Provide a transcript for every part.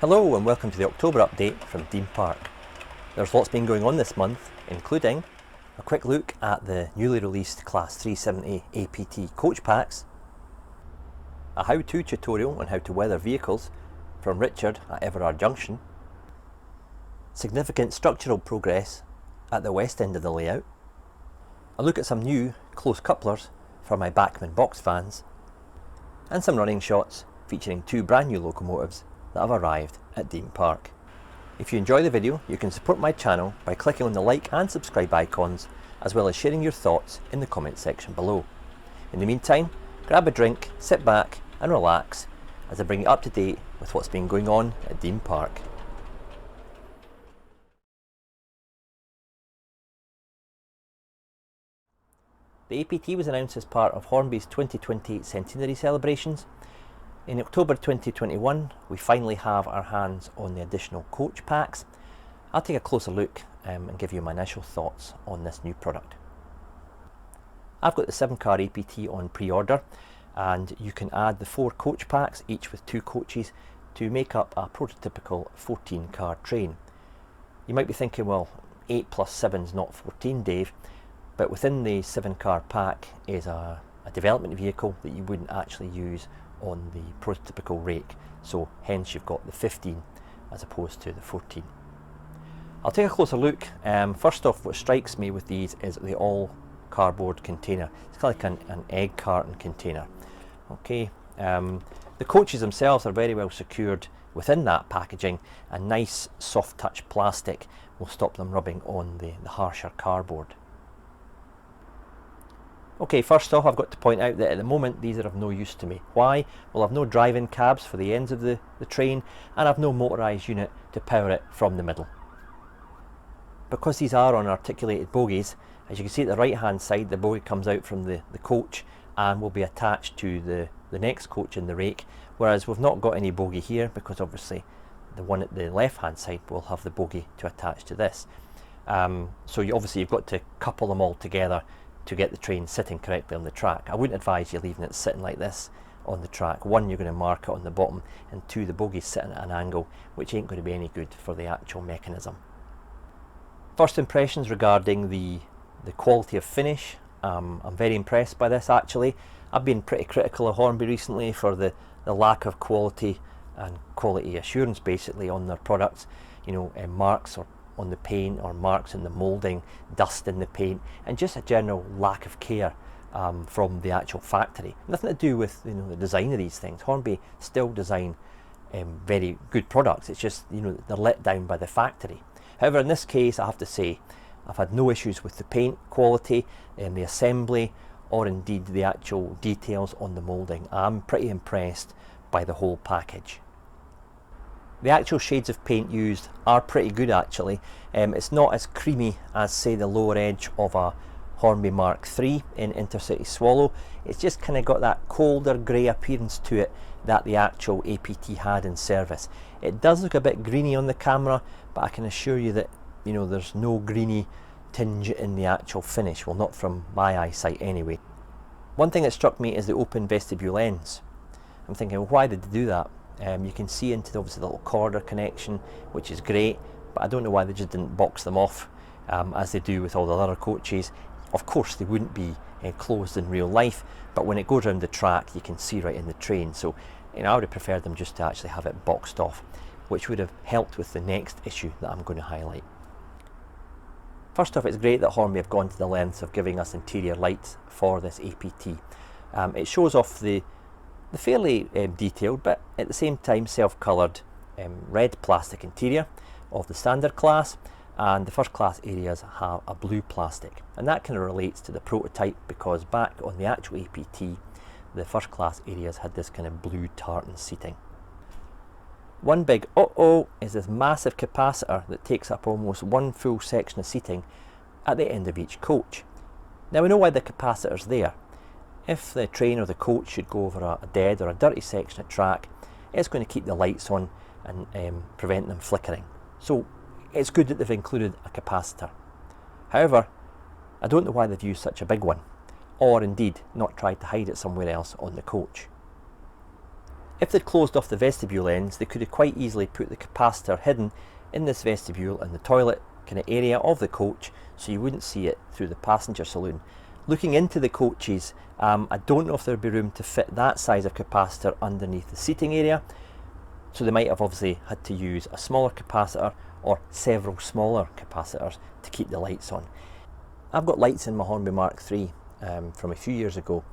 Hello and welcome to the October update from Dean Park. There's lots been going on this month, including a quick look at the newly released Class 370 APT coach packs, a how-to tutorial on how to weather vehicles from Richard at Everard Junction, significant structural progress at the west end of the layout, a look at some new close couplers for my Bachmann box vans, and some running shots featuring two brand new locomotives that have arrived at Dean Park. If you enjoy the video, you can support my channel by clicking on the like and subscribe icons, as well as sharing your thoughts in the comment section below. In the meantime, grab a drink, sit back and relax as I bring you up to date with what's been going on at Dean Park. The APT was announced as part of Hornby's 2020 centenary celebrations. In October 2021, we finally have our hands on the additional coach packs. I'll take a closer look and give you my initial thoughts on this new product. I've got the 7-car APT on pre-order, and you can add the 4 coach packs, each with 2 coaches, to make up a prototypical 14-car train. You might be thinking, well, 8 plus 7 is not 14, Dave, but within the 7-car pack is a development vehicle that you wouldn't actually use on the prototypical rake, so hence you've got the 15 as opposed to the 14. I'll take a closer look. First off, what strikes me with these is the all cardboard container. It's kind of like an egg carton container. Okay, the coaches themselves are very well secured within that packaging, and nice soft touch plastic will stop them rubbing on the harsher cardboard. Okay, first off, I've got to point out that at the moment these are of no use to me. Why? Well, I've no drive-in cabs for the ends of the train, and I've no motorised unit to power it from the middle. Because these are on articulated bogies, as you can see at the right hand side, the bogie comes out from the coach and will be attached to the next coach in the rake, whereas we've not got any bogie here because obviously the one at the left hand side will have the bogie to attach to this. So you've got to couple them all together to get the train sitting correctly on the track. I wouldn't advise you leaving it sitting like this on the track. 1, you're going to mark it on the bottom, and 2, the bogey's sitting at an angle which ain't going to be any good for the actual mechanism. First impressions regarding the quality of finish. I'm very impressed by this actually. I've been pretty critical of Hornby recently for the lack of quality and quality assurance basically on their products. You know, marks or on the paint or marks in the moulding, dust in the paint, and just a general lack of care from the actual factory. Nothing to do with the design of these things. Hornby still design very good products. It's just they're let down by the factory. However, in this case, I have to say I've had no issues with the paint quality, the assembly, or indeed the actual details on the moulding. I'm pretty impressed by the whole package. The actual shades of paint used are pretty good actually. It's not as creamy as say the lower edge of a Hornby Mark III in Intercity Swallow. It's just kind of got that colder grey appearance to it that the actual APT had in service. It does look a bit greeny on the camera, but I can assure you that there's no greeny tinge in the actual finish. Well, not from my eyesight anyway. One thing that struck me is the open vestibule ends. I'm thinking, well, why did they do that? You can see into obviously the little corridor connection, which is great, but I don't know why they just didn't box them off as they do with all the other coaches. Of course they wouldn't be closed in real life, but when it goes around the track you can see right in the train. So I would have preferred them just to actually have it boxed off, which would have helped with the next issue that I'm going to highlight. First off, it's great that Hornby have gone to the lengths of giving us interior lights for this APT. It shows off the fairly detailed, but at the same time self-coloured red plastic interior of the standard class, and the first class areas have a blue plastic, and that kind of relates to the prototype because back on the actual APT the first class areas had this kind of blue tartan seating. One big uh-oh is this massive capacitor that takes up almost one full section of seating at the end of each coach. Now we know why the capacitor's there. If the train or the coach should go over a dead or a dirty section of track, it's going to keep the lights on and prevent them flickering. So it's good that they've included a capacitor. However, I don't know why they've used such a big one, or indeed not tried to hide it somewhere else on the coach. If they'd closed off the vestibule ends, they could have quite easily put the capacitor hidden in this vestibule and the toilet kind of area of the coach, so you wouldn't see it through the passenger saloon. Looking into the coaches, I don't know if there'd be room to fit that size of capacitor underneath the seating area, so they might have obviously had to use a smaller capacitor or several smaller capacitors to keep the lights on. I've got lights in my Hornby Mark III from a few years ago,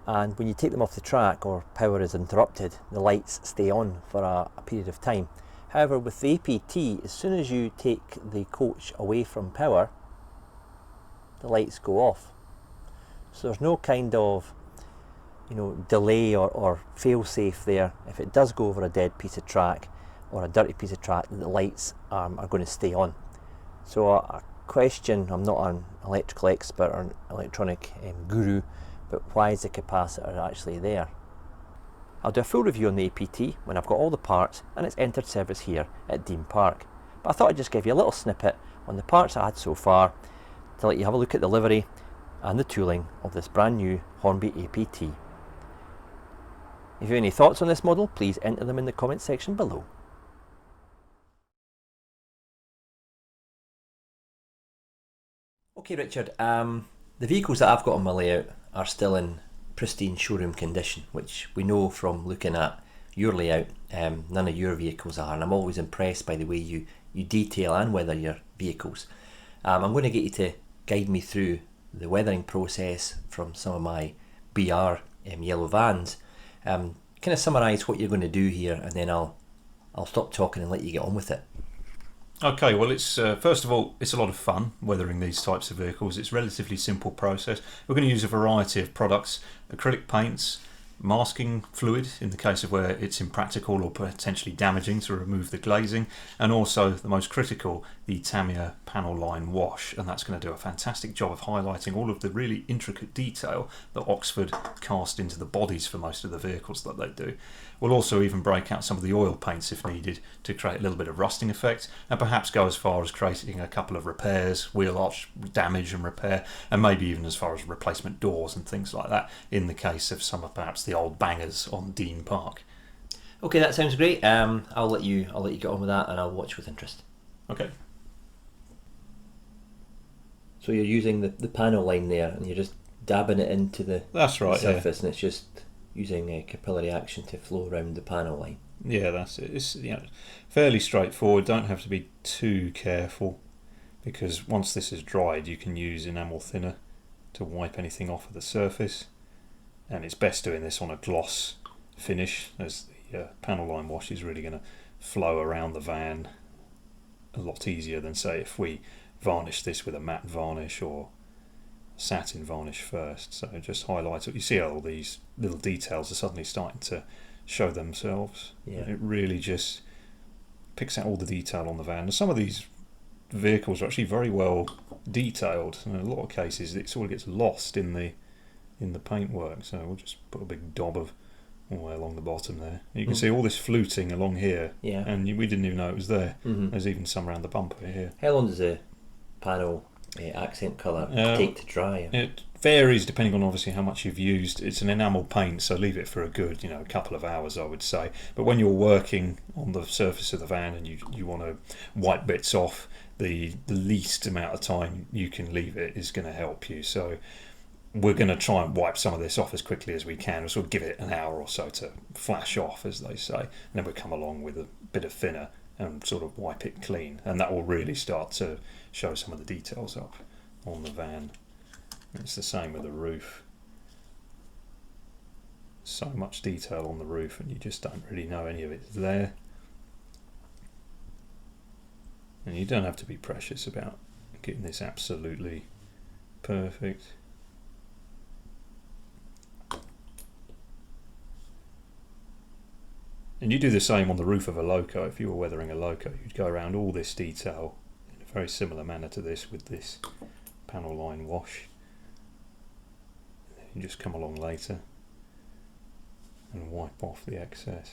and when you take them off the track or power is interrupted, the lights stay on for a period of time. However, with the APT, as soon as you take the coach away from power, the lights go off. So there's no kind of delay or fail-safe there. If it does go over a dead piece of track or a dirty piece of track, the lights are going to stay on. So a question, I'm not an electrical expert or an electronic guru, but why is the capacitor actually there? I'll do a full review on the APT when I've got all the parts and it's entered service here at Dean Park. But I thought I'd just give you a little snippet on the parts I had so far to let you have a look at the livery and the tooling of this brand new Hornby APT. If you have any thoughts on this model, please enter them in the comment section below. Okay Richard, the vehicles that I've got on my layout are still in pristine showroom condition, which we know from looking at your layout. None of your vehicles are, and I'm always impressed by the way you detail and weather your vehicles. I'm going to get you to guide me through the weathering process from some of my BR yellow vans. Kind of summarise what you're going to do here, and then I'll stop talking and let you get on with it. Okay, well, it's first of all, it's a lot of fun weathering these types of vehicles. It's a relatively simple process. We're going to use a variety of products: acrylic paints, masking fluid in the case of where it's impractical or potentially damaging to remove the glazing, and also the most critical, the Tamiya panel line wash, and that's going to do a fantastic job of highlighting all of the really intricate detail that Oxford cast into the bodies for most of the vehicles that they do. We'll also even break out some of the oil paints if needed to create a little bit of rusting effect, and perhaps go as far as creating a couple of repairs, wheel arch damage and repair, and maybe even as far as replacement doors and things like that in the case of some of perhaps the old bangers on Dean Park. Okay, that sounds great. I'll let you get on with that, and I'll watch with interest. Okay. So you're using the panel line there, and you're just dabbing it into the surface, and it's just using a capillary action to flow around the panel line. Yeah, that's it. It's fairly straightforward. Don't have to be too careful, because once this is dried, you can use enamel thinner to wipe anything off of the surface, and it's best doing this on a gloss finish, as the panel line wash is really going to flow around the van a lot easier than, say, if we varnish this with a matte varnish or satin varnish first. So just highlight it. You see all these little details are suddenly starting to show themselves. Yeah. It really just picks out all the detail on the van. And some of these vehicles are actually very well detailed, and in a lot of cases it sort of gets lost in the paintwork. So we'll just put a big daub of all the way along the bottom there. You can see all this fluting along here, and we didn't even know it was there. There's even some around the bumper here. How long does the panel accent colour take to dry? It varies depending on obviously how much you've used. It's an enamel paint, so leave it for a good couple of hours, I would say. But when you're working on the surface of the van and you want to wipe bits off, the least amount of time you can leave it is going to help you. So we're going to try and wipe some of this off as quickly as we can. We'll sort of give it an hour or so to flash off, as they say, and then we'll come along with a bit of thinner and sort of wipe it clean, and that will really start to show some of the details up on the van. It's the same with the roof. So much detail on the roof, and you just don't really know any of it's there. And you don't have to be precious about getting this absolutely perfect. And you do the same on the roof of a loco. If you were weathering a loco, you'd go around all this detail in a very similar manner to this with this panel line wash. You just come along later and wipe off the excess.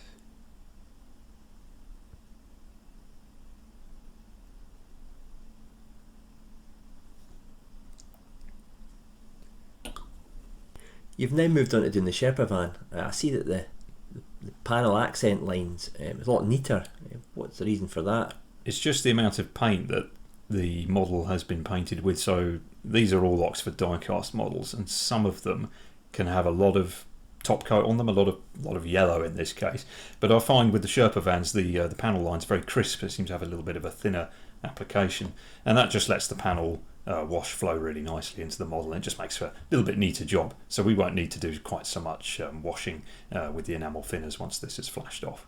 You've now moved on to doing the Sherpa van. I see that the panel accent lines. It's a lot neater. What's the reason for that? It's just the amount of paint that the model has been painted with. So these are all Oxford die-cast models, and some of them can have a lot of top coat on them, a lot of yellow in this case. But I find with the Sherpa vans, the panel line's very crisp. It seems to have a little bit of a thinner application, and that just lets the panel wash flow really nicely into the model, and it just makes for a little bit neater job. So we won't need to do quite so much washing with the enamel thinners once this is flashed off.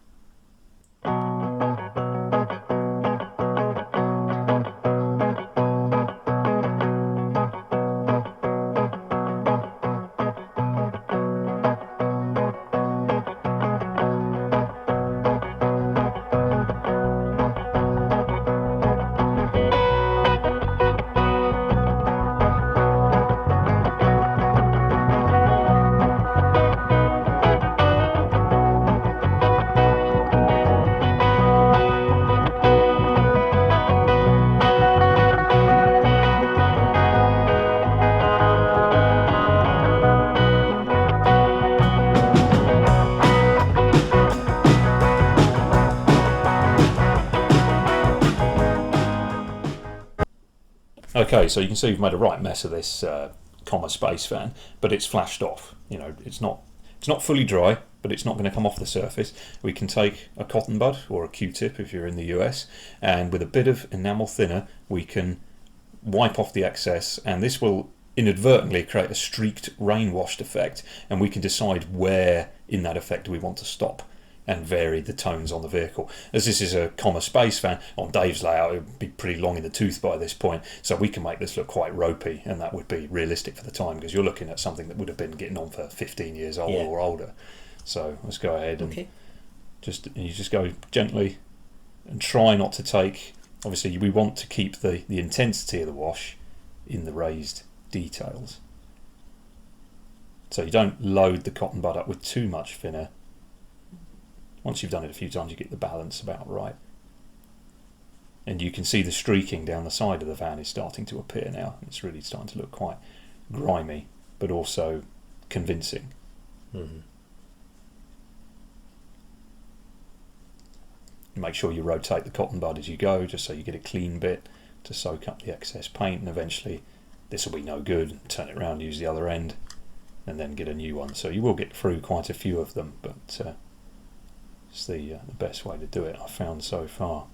Okay, so you can see we've made a right mess of this comma space fan, but it's flashed off. You know, it's not fully dry, but it's not going to come off the surface. We can take a cotton bud or a Q-tip if you're in the US, and with a bit of enamel thinner, we can wipe off the excess, and this will inadvertently create a streaked rain-washed effect, and we can decide where in that effect we want to stop and vary the tones on the vehicle. As this is a comma space fan, on Dave's layout it would be pretty long in the tooth by this point, so we can make this look quite ropey, and that would be realistic for the time, because you're looking at something that would have been getting on for 15 years old or older. So let's go ahead and you just go gently and try not to take, obviously we want to keep the intensity of the wash in the raised details, so you don't load the cotton bud up with too much thinner. Once you've done it a few times, you get the balance about right. And you can see the streaking down the side of the van is starting to appear now. It's really starting to look quite grimy, but also convincing. Mm-hmm. Make sure you rotate the cotton bud as you go, just so you get a clean bit to soak up the excess paint, and eventually this will be no good. Turn it around, use the other end, and then get a new one. So you will get through quite a few of them, but it's the best way to do it, I've found so far.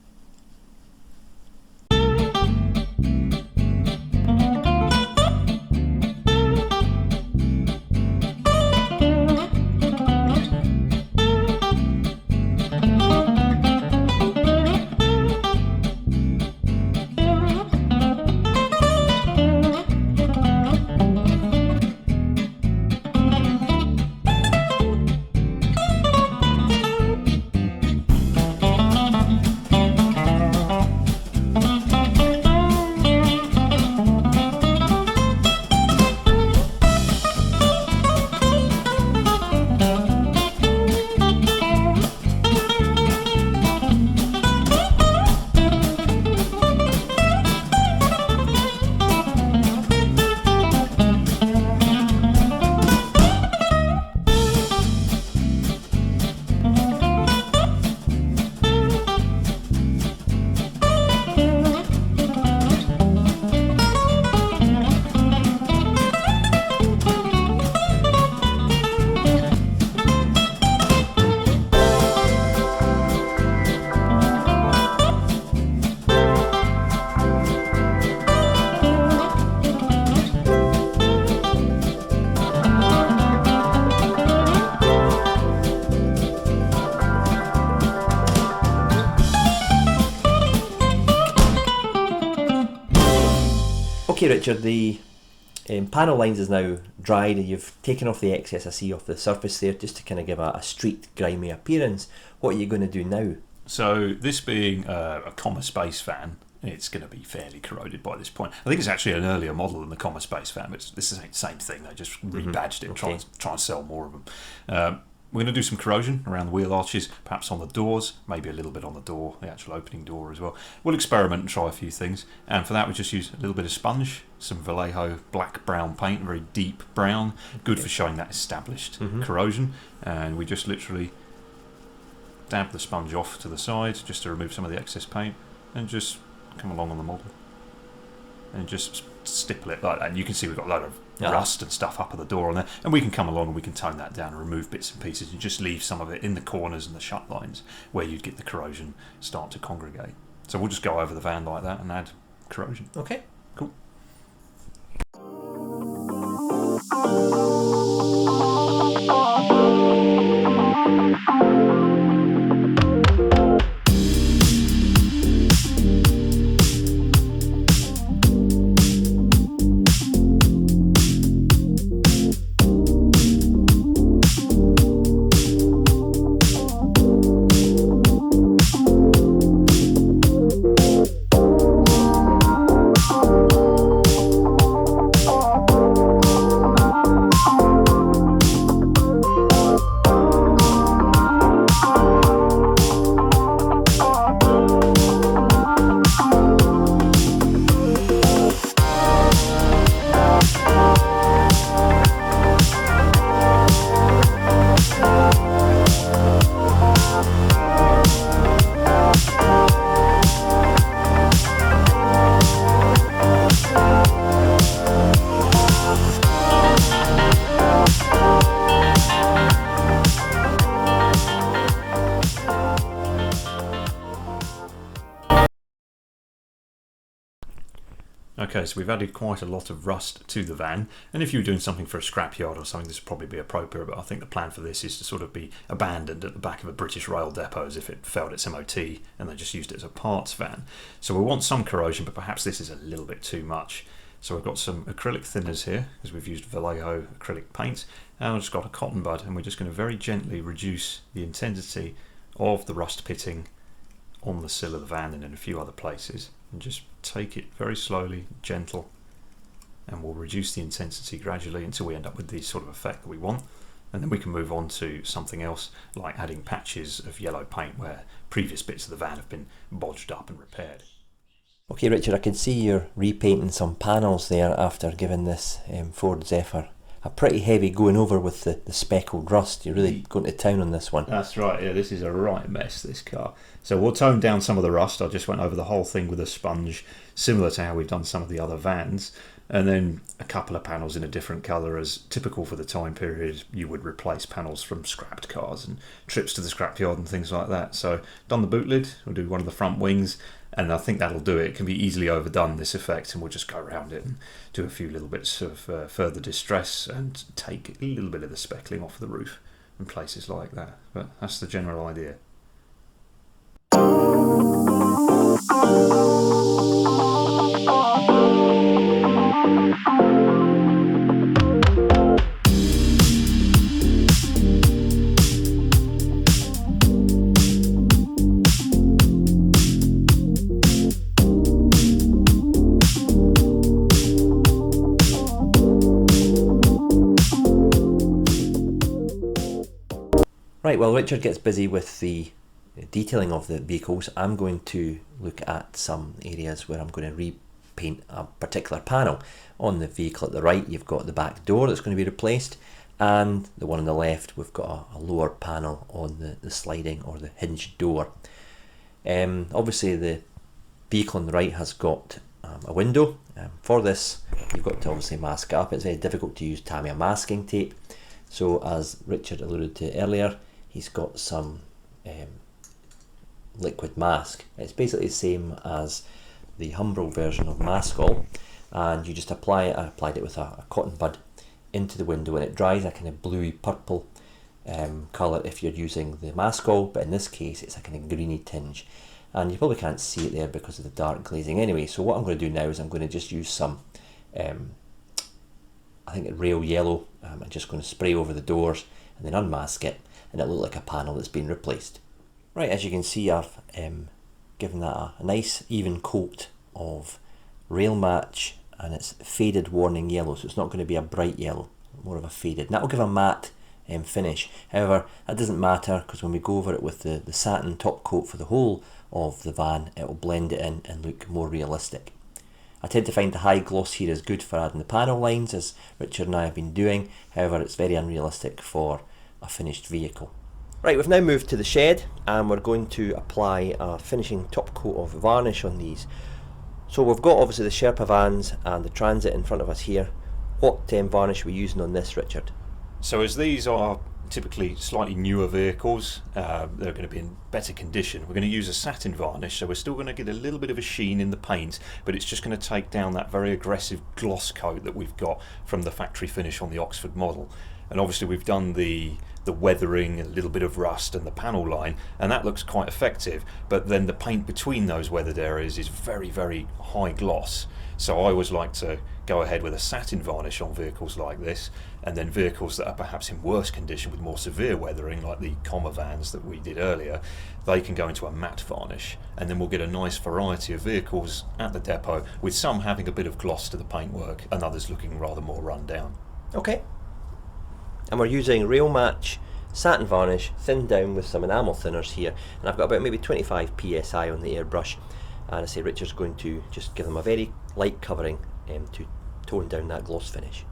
Okay, Richard, the panel lines is now dried, and you've taken off the excess I see off the surface there, just to kind of give a streaked, grimy appearance. What are you going to do now? So this being a comma space fan, it's going to be fairly corroded by this point. I think it's actually an earlier model than the comma space fan, but this is the same thing. They just rebadged it and try and sell more of them. We're going to do some corrosion around the wheel arches, perhaps on the doors, maybe a little bit on the door, the actual opening door as well. We'll experiment and try a few things, and for that we just use a little bit of sponge, some Vallejo black-brown paint, very deep brown, good for showing that established corrosion, and we just literally dab the sponge off to the side just to remove some of the excess paint, and just come along on the model and just stipple it like that. And you can see we've got a load of rust and stuff up at the door on there, and we can come along and we can tone that down and remove bits and pieces and just leave some of it in the corners and the shut lines where you'd get the corrosion start to congregate. So we'll just go over the van like that and add corrosion. Okay. Cool. Okay, so we've added quite a lot of rust to the van, and if you were doing something for a scrapyard or something, this would probably be appropriate, but I think the plan for this is to sort of be abandoned at the back of a British rail depot as if it failed its MOT and they just used it as a parts van. So we want some corrosion, but perhaps this is a little bit too much. So I've got some acrylic thinners here, because we've used Vallejo acrylic paint, and I've just got a cotton bud, and we're just going to very gently reduce the intensity of the rust pitting on the sill of the van and in a few other places, and just take it very slowly, gentle, and we'll reduce the intensity gradually until we end up with the sort of effect that we want, and then we can move on to something else like adding patches of yellow paint where previous bits of the van have been bodged up and repaired. Okay, Richard, I can see you're repainting some panels there after giving this Ford Zephyr a pretty heavy going over with the speckled rust. You're really going to town on this one. That's right, yeah, this is a right mess, this car. So we'll tone down some of the rust. I just went over the whole thing with a sponge, similar to how we've done some of the other vans, and then a couple of panels in a different colour, as typical for the time period. You would replace panels from scrapped cars and trips to the scrapyard and things like that. So done the boot lid, we'll do one of the front wings, and I think that'll do it. It can be easily overdone, this effect, and we'll just go around it and do a few little bits of further distress and take a little bit of the speckling off the roof and places like that. But that's the general idea. Right, while Richard gets busy with the detailing of the vehicles, I'm going to look at some areas where I'm going to repaint a particular panel. On the vehicle at the right, you've got the back door that's going to be replaced, and the one on the left, we've got a lower panel on the sliding or the hinged door. Obviously the vehicle on the right has got a window. For this, you've got to obviously mask it up. It's very difficult to use Tamiya masking tape, so as Richard alluded to earlier, he's got some liquid mask. It's basically the same as the Humbrol version of Maskol, and you just apply it. I applied it with a cotton bud into the window, and it dries a kind of bluey purple colour if you're using the Maskol, but in this case it's a kind of greeny tinge, and you probably can't see it there because of the dark glazing anyway. So what I'm going to do now is I'm going to just use some I think rail yellow. I'm just going to spray over the doors and then unmask it, and it'll look like a panel that's been replaced. Right, as you can see, I've given that a nice even coat of rail match, and it's faded warning yellow, so it's not going to be a bright yellow, more of a faded, and that will give a matte finish. However, that doesn't matter, because when we go over it with the satin top coat for the whole of the van, it will blend it in and look more realistic. I tend to find the high gloss here is good for adding the panel lines, as Richard and I have been doing. However, it's very unrealistic for a finished vehicle. Right, we've now moved to the shed, and we're going to apply a finishing top coat of varnish on these. So we've got obviously the Sherpa vans and the Transit in front of us here. What varnish are we using on this, Richard? So as these are typically slightly newer vehicles, they're going to be in better condition. We're going to use a satin varnish, so we're still going to get a little bit of a sheen in the paint, but it's just going to take down that very aggressive gloss coat that we've got from the factory finish on the Oxford model. And obviously we've done the weathering, a little bit of rust and the panel line, and that looks quite effective, but then the paint between those weathered areas is very, very high gloss. So I always like to go ahead with a satin varnish on vehicles like this, and then vehicles that are perhaps in worse condition with more severe weathering, like the comma vans that we did earlier, they can go into a matte varnish, and then we'll get a nice variety of vehicles at the depot, with some having a bit of gloss to the paintwork and others looking rather more run down. Okay. And we're using Rail Match satin varnish thinned down with some enamel thinners here, and I've got about maybe 25 psi on the airbrush, and I say Richard's going to just give them a very light covering to tone down that gloss finish.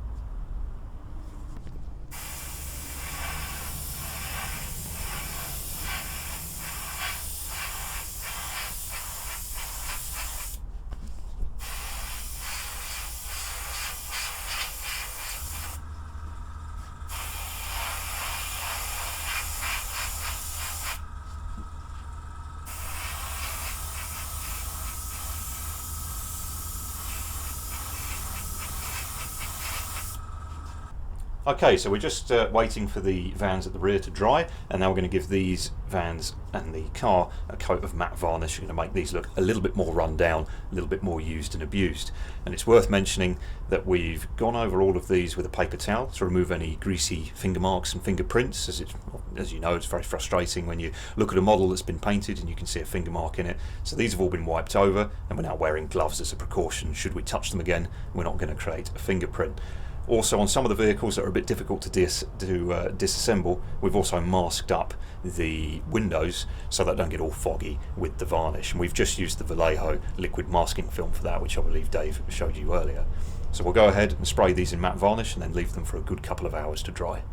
Okay, so we're just waiting for the vans at the rear to dry, and now we're going to give these vans and the car a coat of matte varnish. We're going to make these look a little bit more run down, a little bit more used and abused. And it's worth mentioning that we've gone over all of these with a paper towel to remove any greasy finger marks and fingerprints, as you know, it's very frustrating when you look at a model that's been painted and you can see a finger mark in it. So these have all been wiped over, and we're now wearing gloves as a precaution. Should we touch them again, we're not going to create a fingerprint. Also, on some of the vehicles that are a bit difficult to disassemble, we've also masked up the windows so that they don't get all foggy with the varnish. And we've just used the Vallejo liquid masking film for that, which I believe Dave showed you earlier. So we'll go ahead and spray these in matte varnish and then leave them for a good couple of hours to dry.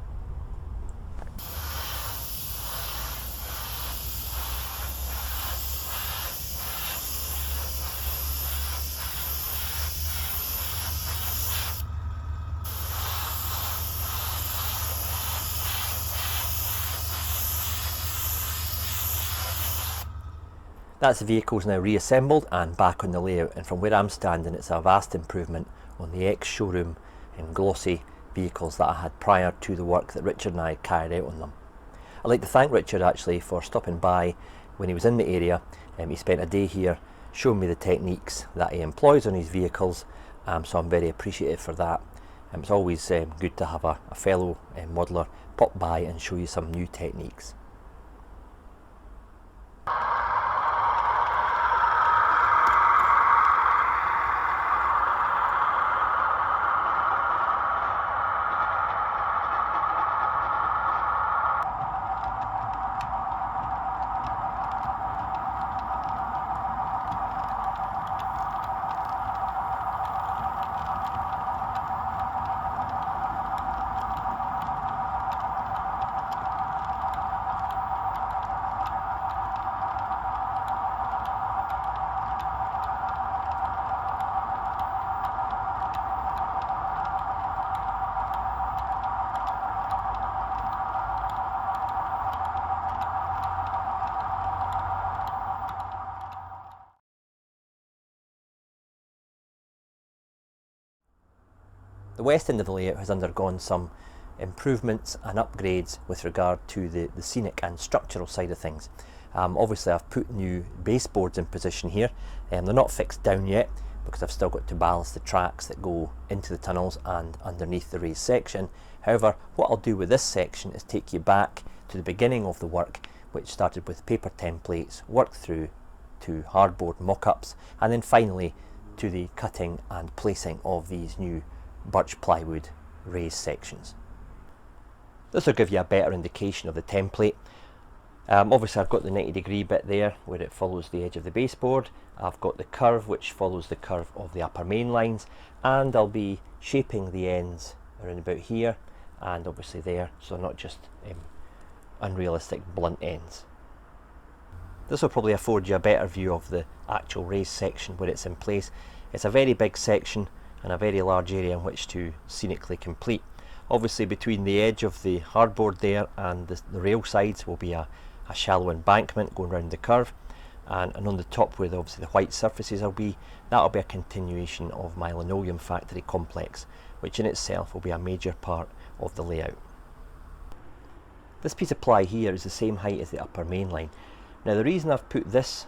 That's the vehicles now reassembled and back on the layout, and from where I'm standing it's a vast improvement on the ex-showroom and glossy vehicles that I had prior to the work that Richard and I carried out on them. I'd like to thank Richard actually for stopping by when he was in the area. He spent a day here showing me the techniques that he employs on his vehicles, so I'm very appreciative for that. It's always good to have a fellow modeller pop by and show you some new techniques. The west end of the layout has undergone some improvements and upgrades with regard to the scenic and structural side of things. Obviously I've put new baseboards in position here, and they're not fixed down yet because I've still got to balance the tracks that go into the tunnels and underneath the raised section. However, what I'll do with this section is take you back to the beginning of the work, which started with paper templates, worked through to hardboard mock-ups, and then finally to the cutting and placing of these new birch plywood raised sections. This will give you a better indication of the template. Obviously I've got the 90-degree bit there where it follows the edge of the baseboard. I've got the curve which follows the curve of the upper main lines, and I'll be shaping the ends around about here and obviously there, so not just unrealistic blunt ends. This will probably afford you a better view of the actual raised section where it's in place. It's a very big section and a very large area in which to scenically complete. Obviously between the edge of the hardboard there and the rail sides will be a shallow embankment going round the curve, and on the top where obviously the white surfaces will be, that'll be a continuation of my linoleum factory complex, which in itself will be a major part of the layout. This piece of ply here is the same height as the upper main line. Now the reason I've put this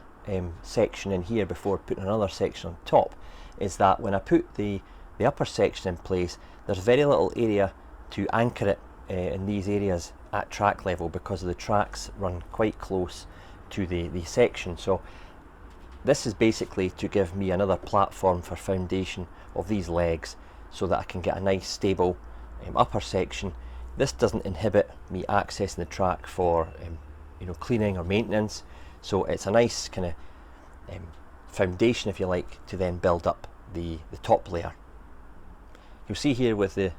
section in here before putting another section on top is that when I put the upper section in place, there's very little area to anchor it in these areas at track level, because of the tracks run quite close to the section. So this is basically to give me another platform for foundation of these legs so that I can get a nice stable upper section. This doesn't inhibit me accessing the track for cleaning or maintenance, so it's a nice kind of foundation, if you like, to then build up the top layer. You'll see here with the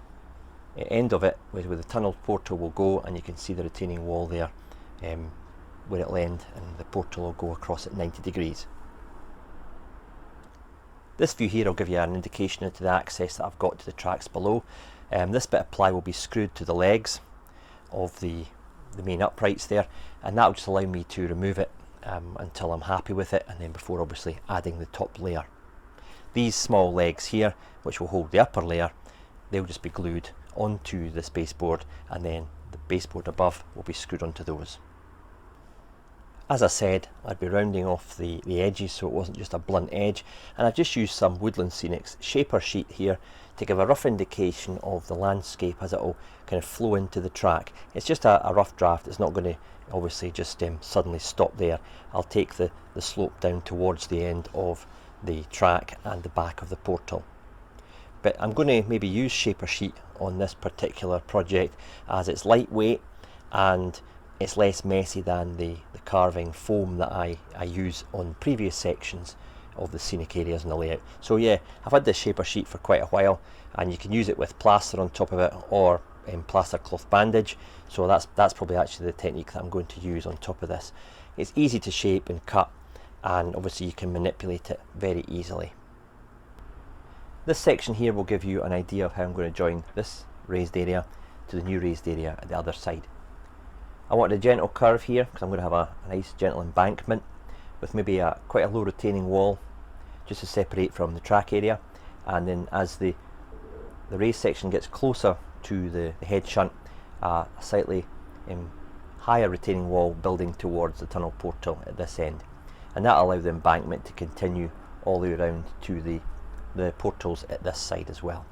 end of it where the tunnel portal will go, and you can see the retaining wall there where it'll end, and the portal will go across at 90 degrees. This view here will give you an indication into the access that I've got to the tracks below. This bit of ply will be screwed to the legs of the main uprights there, and that will just allow me to remove it until I'm happy with it, and then before obviously adding the top layer. These small legs here, which will hold the upper layer, they'll just be glued onto this baseboard, and then the baseboard above will be screwed onto those. As I said, I'd be rounding off the edges so it wasn't just a blunt edge, and I've just used some Woodland Scenics shaper sheet here to give a rough indication of the landscape as it will kind of flow into the track. It's just a rough draft. It's not going to obviously just suddenly stop there. I'll take the slope down towards the end of the track and the back of the portal. But I'm going to maybe use shaper sheet on this particular project as it's lightweight and it's less messy than the carving foam that I use on previous sections of the scenic areas in the layout. So yeah, I've had this shaper sheet for quite a while, and you can use it with plaster on top of it or plaster cloth bandage. So that's probably actually the technique that I'm going to use on top of this. It's easy to shape and cut, and obviously you can manipulate it very easily. This section here will give you an idea of how I'm going to join this raised area to the new raised area at the other side. I wanted a gentle curve here because I'm going to have a nice gentle embankment with maybe quite a low retaining wall just to separate from the track area, and then as the raised section gets closer to the head shunt, a slightly higher retaining wall building towards the tunnel portal at this end, and that will allow the embankment to continue all the way around to the portals at this side as well.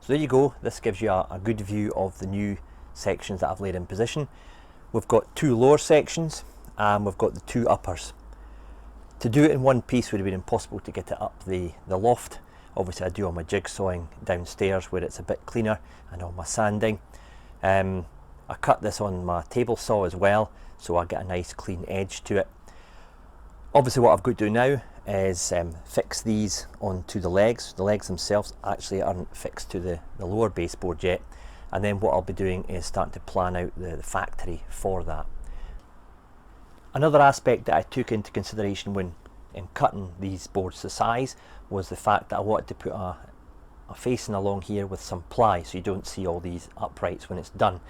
So there you go, this gives you a good view of the new sections that I've laid in position. We've got two lower sections and we've got the two uppers. To do it in one piece would have been impossible to get it up the loft. Obviously I do all my jigsawing downstairs where it's a bit cleaner and all my sanding. I I cut this on my table saw as well, so I get a nice clean edge to it. Obviously what I've got to do now is fix these onto the legs. The legs themselves actually aren't fixed to the lower baseboard yet, and then what I'll be doing is starting to plan out the factory for that. Another aspect that I took into consideration when cutting these boards to size was the fact that I wanted to put a facing along here with some ply so you don't see all these uprights when it's done.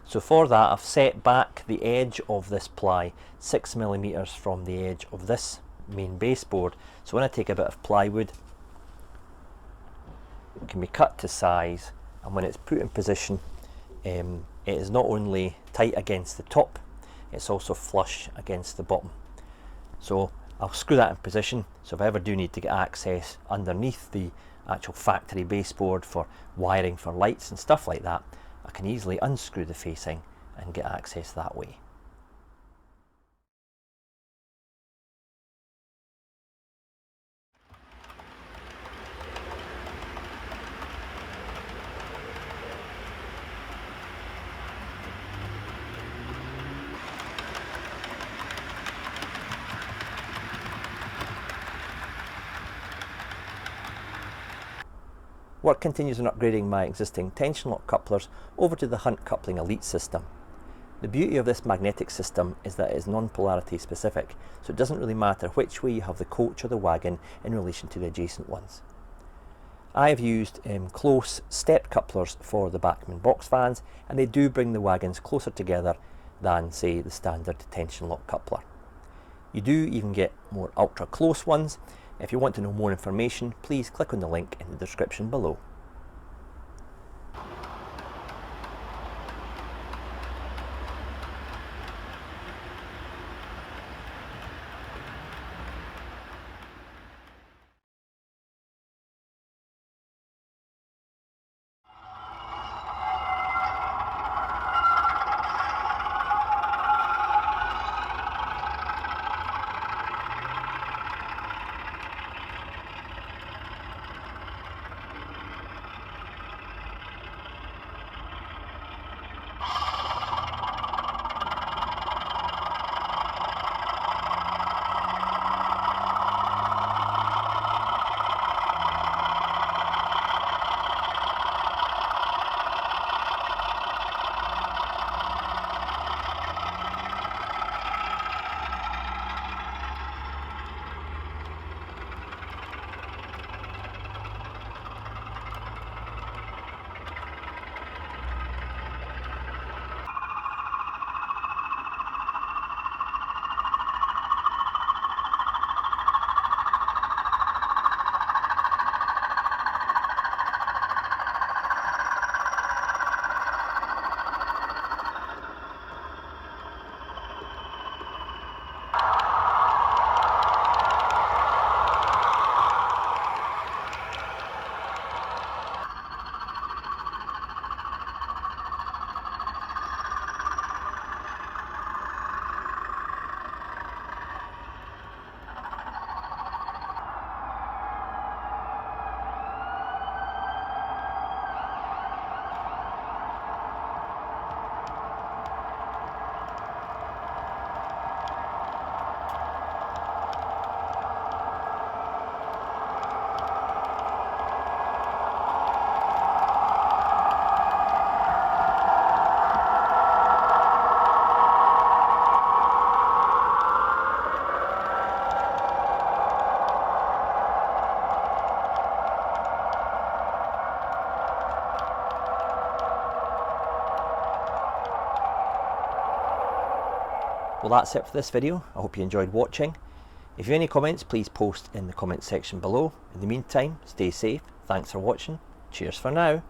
So for that I've set back the edge of this ply 6mm from the edge of this main baseboard. So when I take a bit of plywood, it can be cut to size, and when it's put in position, it is not only tight against the top, it's also flush against the bottom. So I'll screw that in position, so if I ever do need to get access underneath the actual factory baseboard for wiring for lights and stuff like that, I can easily unscrew the facing and get access that way. Work continues on upgrading my existing tension lock couplers over to the Hunt Coupling Elite system. The beauty of this magnetic system is that it is non-polarity specific, so it doesn't really matter which way you have the coach or the wagon in relation to the adjacent ones. I have used close stepped couplers for the Bachmann box fans, and they do bring the wagons closer together than, say, the standard tension lock coupler. You do even get more ultra close ones. If you want to know more information, please click on the link in the description below. Well, that's it for this video. I hope you enjoyed watching. If you have any comments, please post in the comment section below. In the meantime, stay safe. Thanks for watching. Cheers for now.